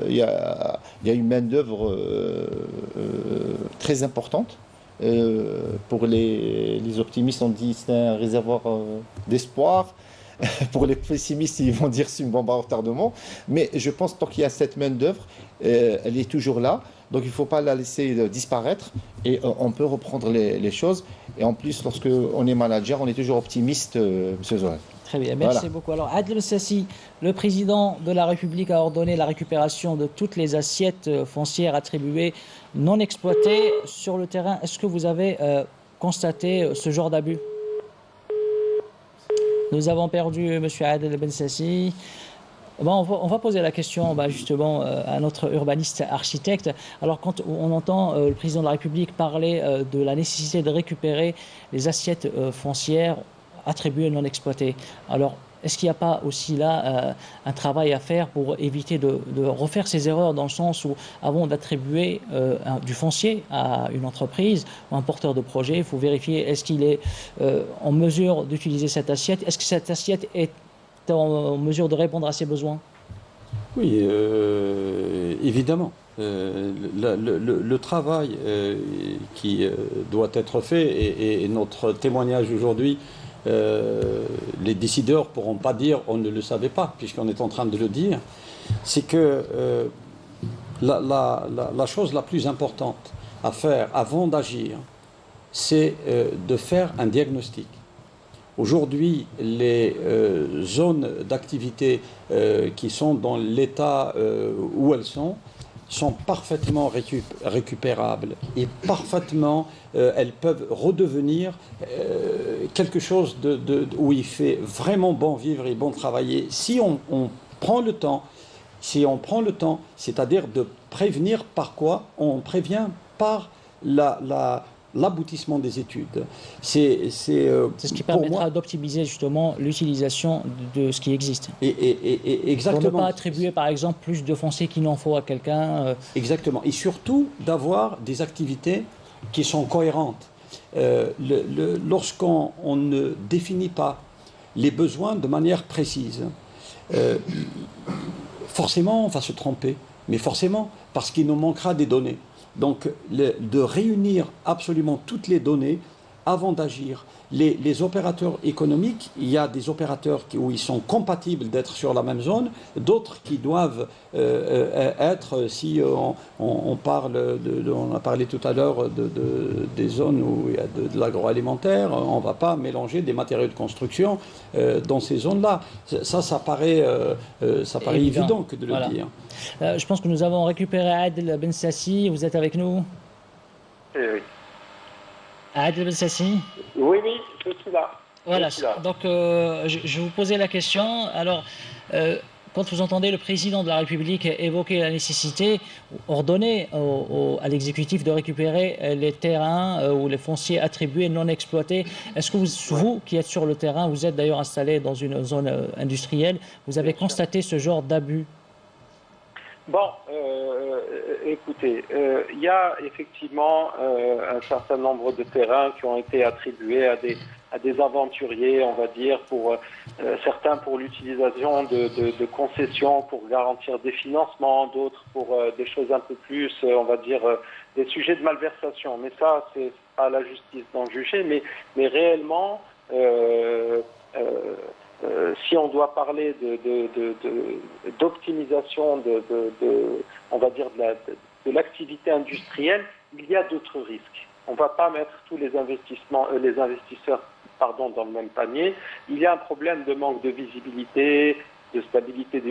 il y a une main-d'œuvre très importante. Pour les optimistes, on dit c'est un réservoir d'espoir. Pour les pessimistes, ils vont dire c'est une bombe à retardement. Mais je pense que tant qu'il y a cette main-d'œuvre, elle est toujours là. Donc il ne faut pas la laisser disparaître et on peut reprendre les choses. Et en plus, lorsque on est manager, on est toujours optimiste, M. Zohar. Très bien, merci beaucoup. Alors, Adel Bensassi, le président de la République a ordonné la récupération de toutes les assiettes foncières attribuées non exploitées sur le terrain. Est-ce que vous avez constaté ce genre d'abus? Nous avons perdu M. Adel Bensassi. Bon, on va poser la question justement à notre urbaniste architecte. Alors quand on entend le président de la République parler de la nécessité de récupérer les assiettes foncières attribuées non exploitées, alors est-ce qu'il n'y a pas aussi là un travail à faire pour éviter de refaire ces erreurs dans le sens où avant d'attribuer du foncier à une entreprise ou un porteur de projet, il faut vérifier est-ce qu'il est en mesure d'utiliser cette assiette, est-ce que cette assiette est en mesure de répondre à ses besoins? Oui, évidemment. Le travail qui doit être fait et notre témoignage aujourd'hui, les décideurs ne pourront pas dire on ne le savait pas, puisqu'on est en train de le dire, c'est que la chose la plus importante à faire avant d'agir, c'est de faire un diagnostic. Aujourd'hui, les zones d'activité qui sont dans l'état où elles sont parfaitement récupérables et parfaitement, elles peuvent redevenir quelque chose où il fait vraiment bon vivre et bon travailler si on prend le temps. Si on prend le temps, c'est-à-dire de prévenir par quoi? On prévient par l'aboutissement des études. C'est ce qui permettra d'optimiser justement l'utilisation de ce qui existe. Exactement. Pour ne pas attribuer par exemple plus de foncier qu'il en faut à quelqu'un. Exactement. Et surtout d'avoir des activités qui sont cohérentes. Lorsqu'on ne définit pas les besoins de manière précise, forcément on va se tromper, mais forcément parce qu'il nous manquera des données. Donc, de réunir absolument toutes les données avant d'agir. Les opérateurs économiques, il y a des opérateurs où ils sont compatibles d'être sur la même zone, d'autres qui doivent être, si on parle, on a parlé tout à l'heure des zones où il y a de l'agroalimentaire, on ne va pas mélanger des matériaux de construction dans ces zones-là. Ça paraît évident que de le dire. Je pense que nous avons récupéré Adel Bensassi. Vous êtes avec nous? Oui. Adel Bensassi? Oui, je suis là. Voilà, donc je vous posais la question. Alors, quand vous entendez le président de la République évoquer la nécessité, ordonner à l'exécutif de récupérer les terrains ou les fonciers attribués non exploités, est-ce que vous qui êtes sur le terrain, vous êtes d'ailleurs installé dans une zone industrielle, vous avez constaté ce genre d'abus? Bon, écoutez, il y a effectivement un certain nombre de terrains qui ont été attribués à des aventuriers, on va dire, pour certains pour l'utilisation de concessions pour garantir des financements, d'autres pour des choses un peu plus, on va dire, des sujets de malversation. Mais ça, c'est pas à la justice d'en juger, mais réellement, si on doit parler d'optimisation on va dire de l'activité industrielle, il y a d'autres risques. On ne va pas mettre tous les investisseurs dans le même panier. Il y a un problème de manque de visibilité, de stabilité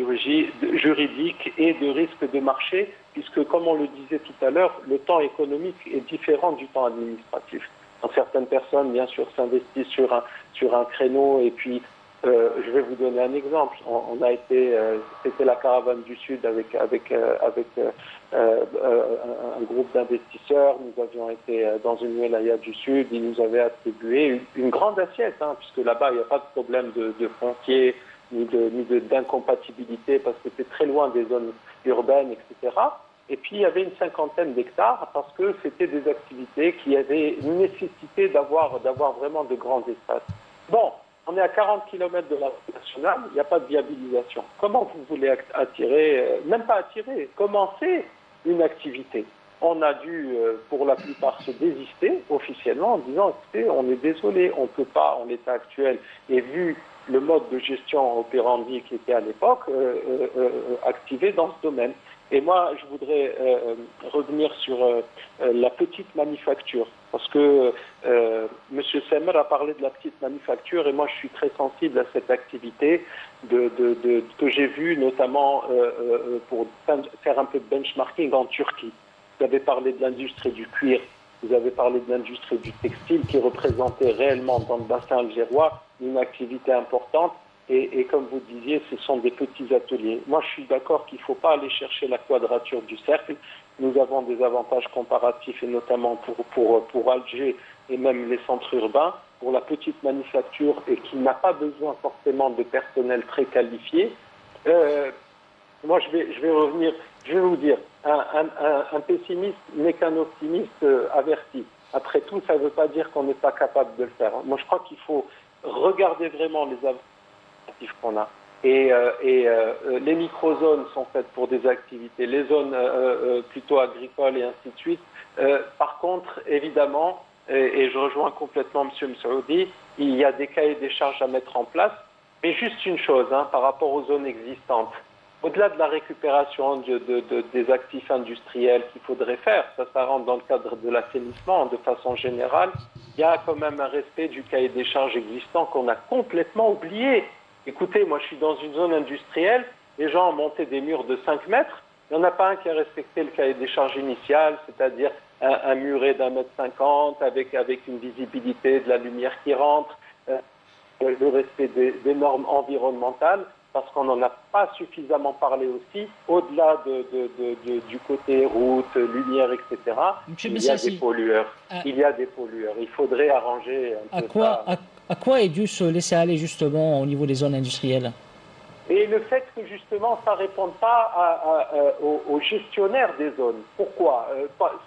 juridique et de risque de marché, puisque, comme on le disait tout à l'heure, le temps économique est différent du temps administratif. Donc, certaines personnes, bien sûr, s'investissent sur un créneau et puis Je vais vous donner un exemple. On a été, c'était la caravane du Sud avec un groupe d'investisseurs. Nous avions été dans une wilaya du Sud. Ils nous avaient attribué une grande assiette, puisque là-bas il n'y a pas de problème de foncier ni d'incompatibilité parce que c'est très loin des zones urbaines, etc. Et puis il y avait une 50aine d'hectares parce que c'était des activités qui avaient une nécessité d'avoir vraiment de grands espaces. Bon. On est à 40 km de la route nationale, il n'y a pas de viabilisation. Comment vous voulez attirer, même pas attirer, commencer une activité? On a dû, pour la plupart, se désister officiellement en disant, écoutez, on est désolé, on ne peut pas, en l'état actuel, et vu le mode de gestion opérandi qui était à l'époque, activer dans ce domaine. Et moi, je voudrais revenir sur la petite manufacture, parce que M. Semer a parlé de la petite manufacture, et moi, je suis très sensible à cette activité que j'ai vue, notamment pour faire un peu de benchmarking en Turquie. Vous avez parlé de l'industrie du cuir, vous avez parlé de l'industrie du textile, qui représentait réellement dans le bassin algérois une activité importante. Et comme vous disiez, ce sont des petits ateliers. Moi, je suis d'accord qu'il ne faut pas aller chercher la quadrature du cercle. Nous avons des avantages comparatifs, et notamment pour Alger et même les centres urbains, pour la petite manufacture et qui n'a pas besoin forcément de personnel très qualifié. Moi, je vais revenir, je vais vous dire, un pessimiste n'est qu'un optimiste averti. Après tout, ça ne veut pas dire qu'on n'est pas capable de le faire. Moi, je crois qu'il faut regarder vraiment les avantages qu'on a. Et les microzones sont faites pour des activités, les zones plutôt agricoles et ainsi de suite. Par contre, évidemment, et je rejoins complètement M. Msaoudi, il y a des cahiers des charges à mettre en place. Mais juste une chose, par rapport aux zones existantes, au-delà de la récupération des actifs industriels qu'il faudrait faire, ça rentre dans le cadre de l'assainissement de façon générale, il y a quand même un respect du cahier des charges existant qu'on a complètement oublié. Écoutez, moi je suis dans une zone industrielle, les gens ont monté des murs de 5 mètres, il n'y en a pas un qui a respecté le cahier des charges initial, c'est-à-dire un muret d'1,50 m avec une visibilité de la lumière qui rentre, le respect des normes environnementales, parce qu'on n'en a pas suffisamment parlé aussi, au-delà du côté route, lumière, etc. Il y a des pollueurs. Il y a des pollueurs. Il faudrait arranger un peu ça. À quoi est dû se laisser aller justement au niveau des zones industrielles? Et le fait que justement ça ne réponde pas aux gestionnaires des zones. Pourquoi?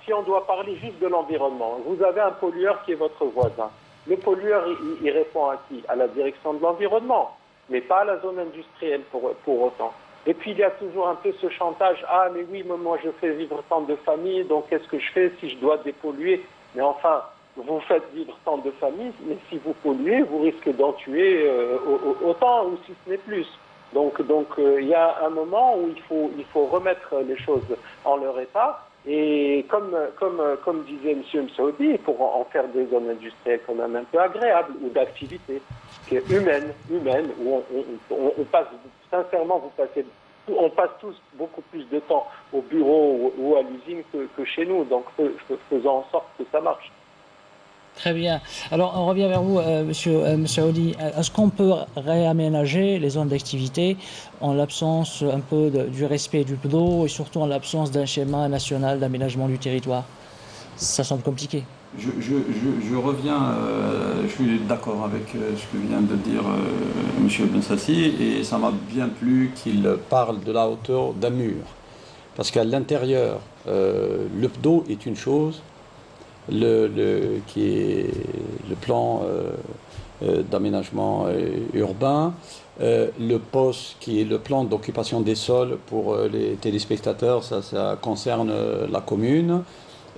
Si on doit parler juste de l'environnement, vous avez un pollueur qui est votre voisin. Le pollueur, il répond à qui? À la direction de l'environnement, mais pas à la zone industrielle pour autant. Et puis il y a toujours un peu ce chantage, ah mais oui, moi je fais vivre tant de familles, donc qu'est-ce que je fais si je dois dépolluer? Mais enfin, vous faites vivre tant de familles, mais si vous polluez, vous risquez d'en tuer autant, ou si ce n'est plus. Donc il y a un moment où il faut remettre les choses en leur état. Et comme disait M. Msaoudi, pour en faire des zones industrielles quand même un peu agréables, ou d'activités humaines, où on passe, sincèrement, on passe tous beaucoup plus de temps au bureau ou à l'usine que chez nous. Donc faisons en sorte que ça marche. Très bien. Alors, on revient vers vous, Monsieur Msaoudi. Est-ce qu'on peut réaménager les zones d'activité en l'absence un peu du respect du PDO et surtout en l'absence d'un schéma national d'aménagement du territoire? Ça semble compliqué. Je reviens, je suis d'accord avec ce que vient de dire M. Bensassi, et ça m'a bien plu qu'il parle de la hauteur d'un mur. Parce qu'à l'intérieur, le PDO est une chose, qui est le plan d'aménagement urbain, le POS qui est le plan d'occupation des sols pour les téléspectateurs, ça concerne la commune,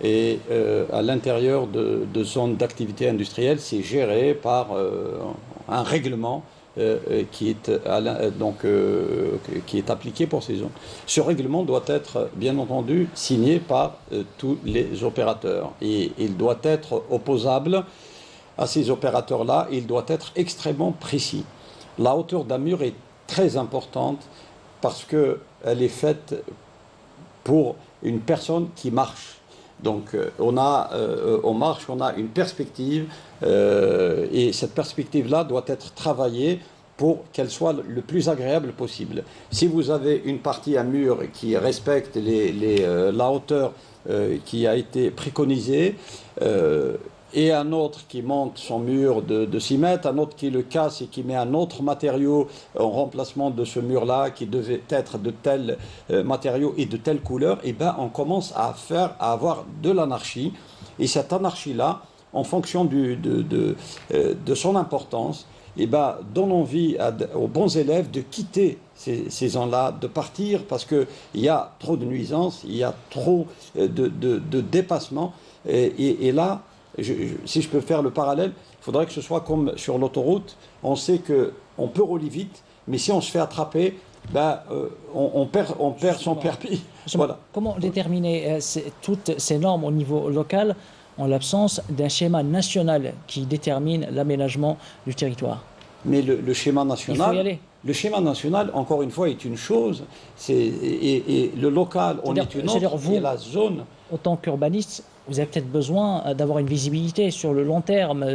et à l'intérieur de zones d'activité industrielle, c'est géré par un règlement qui est appliqué pour ces zones. Ce règlement doit être, bien entendu, signé par tous les opérateurs. Et il doit être opposable à ces opérateurs-là. Il doit être extrêmement précis. La hauteur d'un mur est très importante parce qu'elle est faite pour une personne qui marche. Donc on marche, on a une perspective, et cette perspective-là doit être travaillée pour qu'elle soit le plus agréable possible. Si vous avez une partie, un mur qui respecte la hauteur qui a été préconisée, et un autre qui monte son mur de 6 mètres, un autre qui le casse et qui met un autre matériau en remplacement de ce mur-là qui devait être de tel matériau et de telle couleur, et ben on commence à avoir de l'anarchie. Et cette anarchie-là, en fonction de son importance, et ben donne envie aux bons élèves de quitter ces gens-là, de partir, parce qu'il y a trop de nuisances, il y a trop de dépassements. Et là, si je peux faire le parallèle, il faudrait que ce soit comme sur l'autoroute. On sait qu'on peut rouler vite, mais si on se fait attraper, ben, on perd son permis. Voilà. Comment déterminer toutes ces normes au niveau local en l'absence d'un schéma national qui détermine l'aménagement du territoire? Mais le schéma national, il faut y aller. Le schéma national, encore une fois, est une chose, et le local, on est une autre, vous, et la zone. En tant qu'urbaniste, vous avez peut-être besoin d'avoir une visibilité sur le long terme.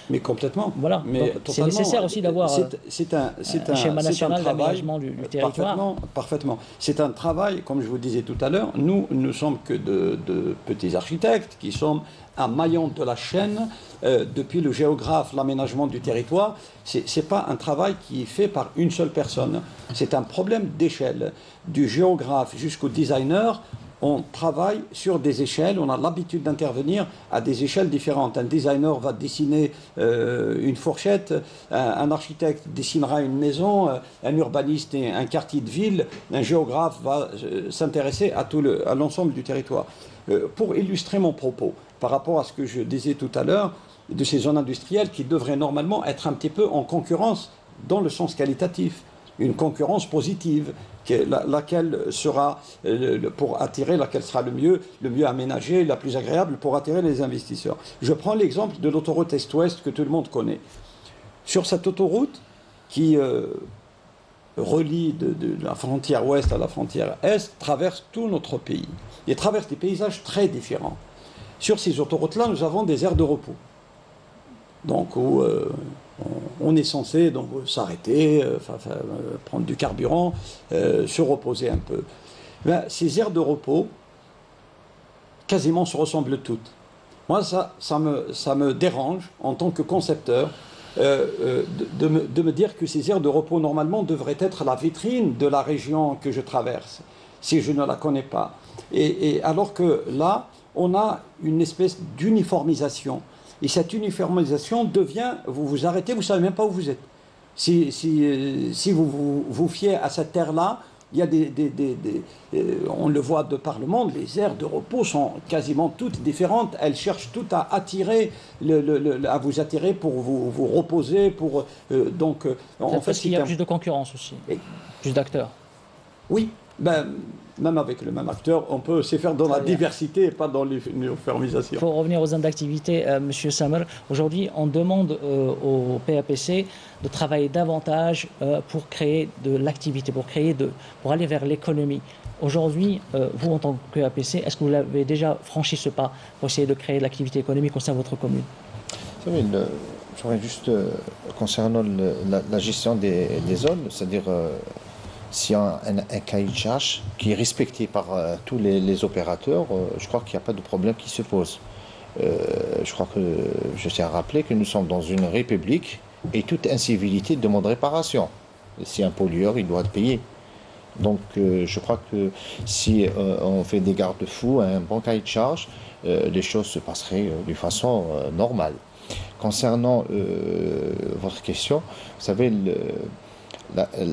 Mais complètement. Voilà. C'est nécessaire aussi d'avoir un schéma national d'aménagement du territoire. Parfaitement. C'est un travail, comme je vous disais tout à l'heure, nous ne sommes que de petits architectes qui sommes un maillon de la chaîne, depuis le géographe, l'aménagement du territoire. Ce n'est pas un travail qui est fait par une seule personne. C'est un problème d'échelle. Du géographe jusqu'au designer, on travaille sur des échelles, on a l'habitude d'intervenir à des échelles différentes. Un designer va dessiner une fourchette, un architecte dessinera une maison, un urbaniste un quartier de ville, un géographe va s'intéresser à l'ensemble du territoire. Pour illustrer mon propos, par rapport à ce que je disais tout à l'heure, de ces zones industrielles qui devraient normalement être un petit peu en concurrence dans le sens qualitatif, une concurrence positive, laquelle sera pour attirer, laquelle sera le mieux aménagée, la plus agréable pour attirer les investisseurs. Je prends l'exemple de l'autoroute Est-Ouest que tout le monde connaît. Sur cette autoroute qui relie de la frontière ouest à la frontière est, traverse tout notre pays et traverse des paysages très différents. Sur ces autoroutes-là, nous avons des aires de repos. Donc, où on est censé donc s'arrêter, prendre du carburant, se reposer un peu. Ben, ces aires de repos, quasiment se ressemblent toutes. Moi, ça me dérange en tant que concepteur de me dire que ces aires de repos, normalement, devraient être la vitrine de la région que je traverse, si je ne la connais pas. Et alors que là, on a une espèce d'uniformisation. Et cette uniformisation devient, vous vous arrêtez, vous ne savez même pas où vous êtes. Si vous fiez à cette terre-là, il y a on le voit de par le monde, les aires de repos sont quasiment toutes différentes. Elles cherchent toutes à attirer, à vous attirer pour vous reposer. En fait, il y a plus de concurrence aussi, plus d'acteurs. Oui, ben, même avec le même acteur, on peut se faire dans la diversité et pas dans l'uniformisation. Pour revenir aux zones d'activité, M. Samer, aujourd'hui, on demande au PAPC de travailler davantage pour créer de l'activité, pour aller vers l'économie. Aujourd'hui, vous, en tant que PAPC, est-ce que vous l'avez déjà franchi ce pas pour essayer de créer de l'activité économique au sein de votre commune? Vous savez, j'aurais juste, concernant la gestion des zones, c'est-à-dire... s'il y a un cahier de charge qui est respecté par tous les opérateurs, je crois qu'il n'y a pas de problème qui se pose. Je crois que je tiens à rappeler que nous sommes dans une république et toute incivilité demande réparation. Si un pollueur, il doit payer. Donc je crois que si on fait des garde-fous, un bon cahier de charge, les choses se passeraient de façon normale. Concernant votre question, vous savez,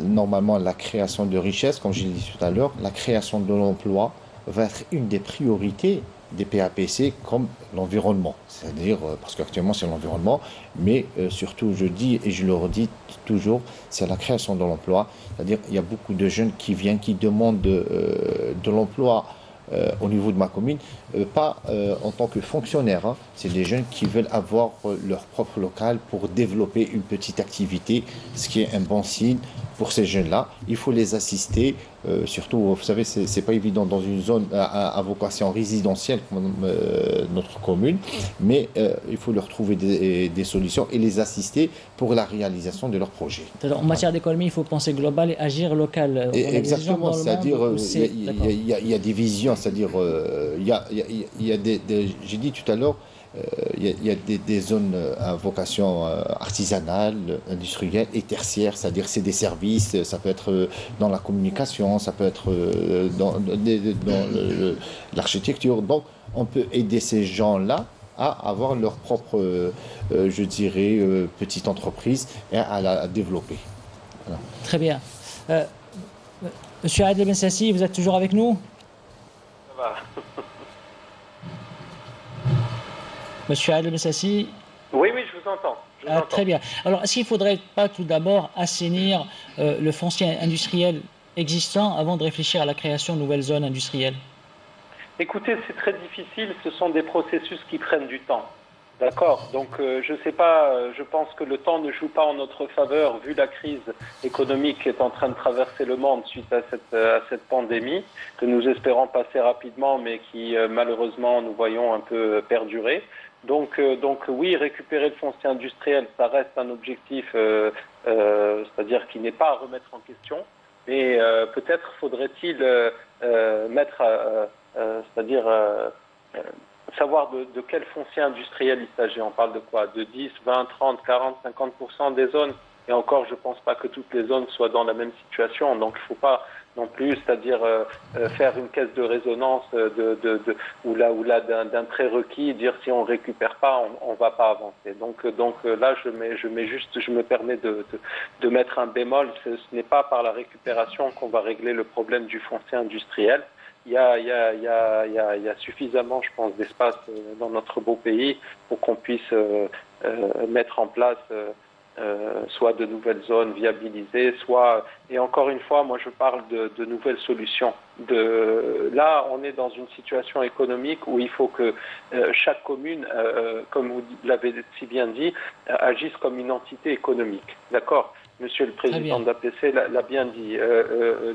normalement, la création de richesse, comme je l'ai dit tout à l'heure, la création de l'emploi va être une des priorités des PAPC comme l'environnement. C'est-à-dire, parce qu'actuellement c'est l'environnement, mais surtout je dis et je le redis toujours, c'est la création de l'emploi. C'est-à-dire, il y a beaucoup de jeunes qui viennent, qui demandent de l'emploi au niveau de ma commune, pas en tant que fonctionnaire, hein. C'est des jeunes qui veulent avoir leur propre local pour développer une petite activité, ce qui est un bon signe pour ces jeunes-là. Il faut les assister, surtout, vous savez, c'est pas évident dans une zone à vocation résidentielle comme notre commune, mais il faut leur trouver des solutions et les assister pour la réalisation de leurs projets. En matière d'économie, il faut penser global et agir local. Exactement, c'est-à-dire il y a des visions, c'est-à-dire il y a j'ai dit tout à l'heure, il y a des zones à vocation artisanale, industrielle et tertiaire, c'est-à-dire c'est des services, ça peut être dans la communication, ça peut être dans l'architecture. Donc on peut aider ces gens-là à avoir leur propre, je dirais, petite entreprise et à la développer. Voilà. Très bien. Monsieur Adel Bensassi, vous êtes toujours avec nous? Ça va. Monsieur Adel Bensassi? Oui, je vous entends. Très bien. Alors, est-ce qu'il ne faudrait pas tout d'abord assainir le foncier industriel existant avant de réfléchir à la création de nouvelles zones industrielles? Écoutez, c'est très difficile, ce sont des processus qui prennent du temps. D'accord. Donc, je ne sais pas, je pense que le temps ne joue pas en notre faveur, vu la crise économique qui est en train de traverser le monde suite à cette pandémie, que nous espérons passer rapidement, mais qui, malheureusement, nous voyons un peu perdurer. Donc oui, récupérer le foncier industriel, ça reste un objectif, c'est-à-dire qui n'est pas à remettre en question, mais peut-être faudrait-il mettre, c'est-à-dire savoir de quel foncier industriel il s'agit. On parle de quoi? De 10, 20, 30, 40, 50% des zones. Et encore, je ne pense pas que toutes les zones soient dans la même situation. Donc, il ne faut pas non plus, c'est-à-dire faire une caisse de résonance ou là d'un prérequis, dire si on ne récupère pas, on ne va pas avancer. Donc là, je me permets de mettre un bémol. Ce n'est pas par la récupération qu'on va régler le problème du foncier industriel. Il y a suffisamment, je pense, d'espace dans notre beau pays pour qu'on puisse mettre en place soit de nouvelles zones viabilisées, soit, et encore une fois, moi je parle de nouvelles solutions. Là, on est dans une situation économique où il faut que chaque commune, comme vous l'avez si bien dit, agisse comme une entité économique. D'accord ? Monsieur le Président de l'APC l'a bien dit.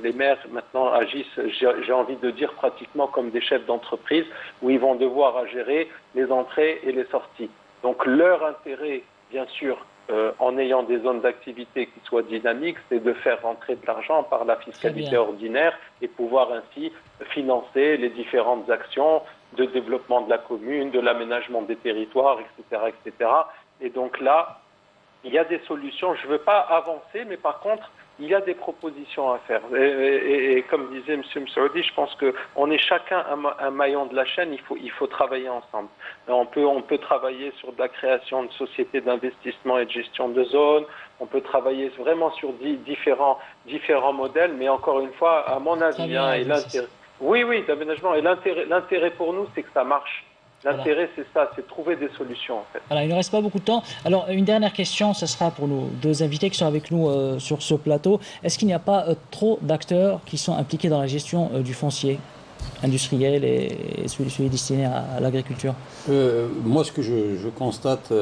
Les maires maintenant agissent, j'ai envie de dire, pratiquement comme des chefs d'entreprise où ils vont devoir gérer les entrées et les sorties. Donc leur intérêt, bien sûr, en ayant des zones d'activité qui soient dynamiques, c'est de faire rentrer de l'argent par la fiscalité ordinaire et pouvoir ainsi financer les différentes actions de développement de la commune, de l'aménagement des territoires, etc., etc. Et donc là, il y a des solutions. Je ne veux pas avancer, mais par contre, il y a des propositions à faire. Et comme disait M. Msaoudi, je pense qu'on est chacun un maillon de la chaîne, il faut travailler ensemble. On peut travailler sur de la création de sociétés d'investissement et de gestion de zones, on peut travailler vraiment sur différents modèles, mais encore une fois, à mon avis, et l'intérêt... Oui, d'aménagement. Et l'intérêt pour nous, c'est que ça marche. L'intérêt, c'est ça, c'est de trouver des solutions, en fait. Voilà, il ne reste pas beaucoup de temps. Alors, une dernière question, ce sera pour nos deux invités qui sont avec nous sur ce plateau. Est-ce qu'il n'y a pas trop d'acteurs qui sont impliqués dans la gestion du foncier industriel et celui destiné à l'agriculture? Moi, ce que je constate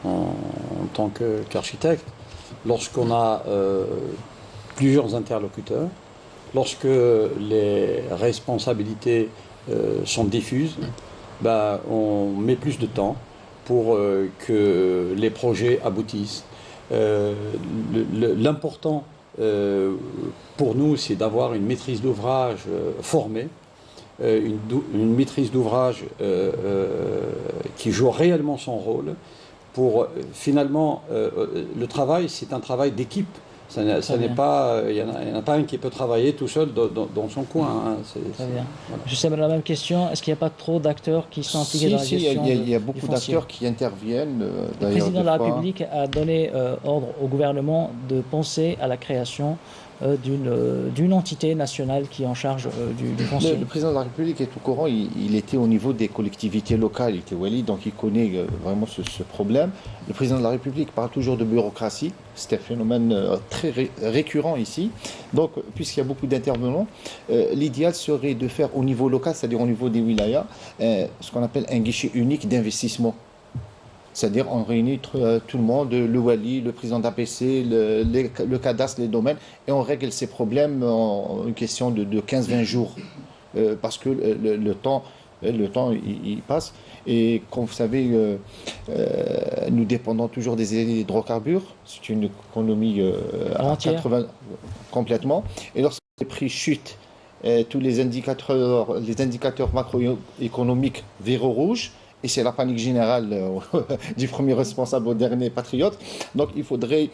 en tant qu'architecte, lorsqu'on a plusieurs interlocuteurs, lorsque les responsabilités sont diffuses, on met plus de temps pour que les projets aboutissent. L'important pour nous, c'est d'avoir une maîtrise d'ouvrage formée, une maîtrise d'ouvrage qui joue réellement son rôle pour finalement, le travail, c'est un travail d'équipe. Ça n'est pas, il n'y en a pas un qui peut travailler tout seul dans son coin. Hein. Très bien. Voilà. Je sais la même question. Est-ce qu'il n'y a pas trop d'acteurs qui sont impliqués dans la gestion? Il y a beaucoup d'acteurs qui interviennent. Le président de la République a donné ordre au gouvernement de penser à la création d'une entité nationale qui est en charge du foncier. Le président de la République est au courant, il était au niveau des collectivités locales, il était Wali, donc il connaît vraiment ce problème. Le président de la République parle toujours de bureaucratie, c'est un phénomène très récurrent ici. Donc, puisqu'il y a beaucoup d'intervenants, l'idéal serait de faire au niveau local, c'est-à-dire au niveau des wilayas, ce qu'on appelle un guichet unique d'investissement. C'est-à-dire on réunit tout le monde, le wali, le président d'APC, le cadastre, les domaines, et on règle ces problèmes en une question de 15-20 jours. Parce que le temps il passe. Et comme vous savez, nous dépendons toujours des hydrocarbures. C'est une économie à 80 complètement. Et lorsque les prix chutent, tous les indicateurs macroéconomiques vers au rouge, et c'est la panique générale du premier responsable au dernier patriote. Donc il faudrait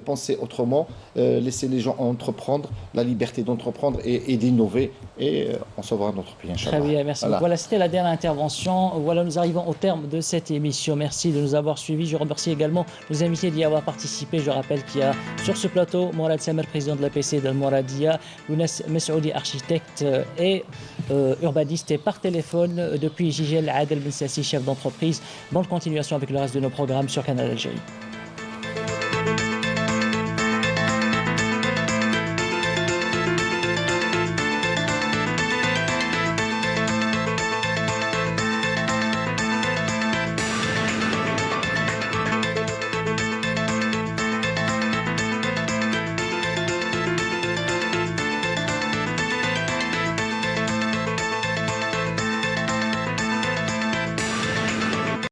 penser autrement, laisser les gens entreprendre, la liberté d'entreprendre et d'innover, et on sauvera notre pays, Inch'Allah. Très bien, merci. Voilà, c'était la dernière intervention. Voilà, nous arrivons au terme de cette émission. Merci de nous avoir suivis. Je remercie également nos invités d'y avoir participé. Je rappelle qu'il y a sur ce plateau Mourad Samer, président de l'APC d'Al-Mouradia, Younes Messoudi, architecte et urbaniste, et par téléphone depuis Jijel, Adel Ben Sassi, chef d'entreprise. Bonne continuation avec le reste de nos programmes sur Canal Algérie.